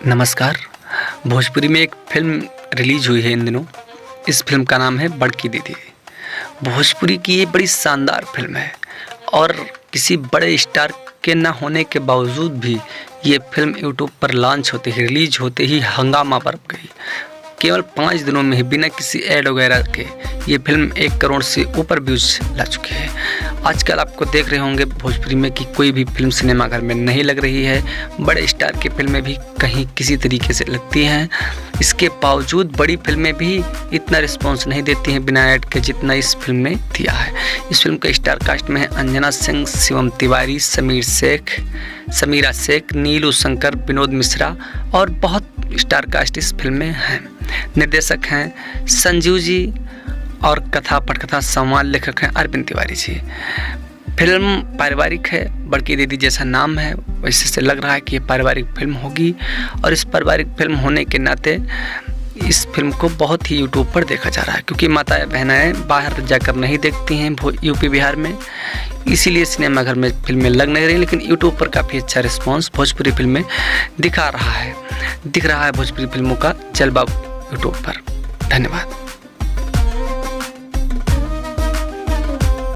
नमस्कार। भोजपुरी में एक फ़िल्म रिलीज़ हुई है इन दिनों। इस फ़िल्म का नाम है बड़की दीदी। भोजपुरी की ये बड़ी शानदार फ़िल्म है और किसी बड़े स्टार के ना होने के बावजूद भी ये फ़िल्म यूट्यूब पर लॉन्च होते ही, रिलीज़ होते ही हंगामा बरप गई। केवल 5 दिनों में ही बिना किसी ऐड वगैरह के ये फ़िल्म 1 करोड़ से ऊपर व्यूज़ ला चुकी है। आजकल आपको देख रहे होंगे भोजपुरी में कि कोई भी फ़िल्म सिनेमाघर में नहीं लग रही है। बड़े स्टार की फ़िल्में भी कहीं किसी तरीके से लगती हैं। इसके बावजूद बड़ी फ़िल्में भी इतना रिस्पॉन्स नहीं देती हैं बिना ऐड के जितना इस फ़िल्म ने दिया है। इस फ़िल्म का स्टार कास्ट में है अंजना सिंह, शिवम तिवारी, समीरा शेख, नीलू शंकर, विनोद मिश्रा और बहुत स्टार कास्ट इस फिल्म में हैं। निर्देशक हैं संजीव जी और कथा पटकथा संवाद लेखक हैं अरविंद तिवारी जी। फिल्म पारिवारिक है, बड़की दीदी जैसा नाम है वैसे से लग रहा है कि ये पारिवारिक फिल्म होगी और इस पारिवारिक फिल्म होने के नाते इस फिल्म को बहुत ही यूट्यूब पर देखा जा रहा है, क्योंकि माताएं बहनें बाहर जाकर नहीं देखती हैं यूपी बिहार में, इसीलिए सिनेमाघर में फिल्में लग नहीं रही। लेकिन यूट्यूब पर काफ़ी अच्छा रिस्पांस भोजपुरी फिल्में दिख रहा है भोजपुरी फिल्मों का जलवा यूट्यूब पर। धन्यवाद।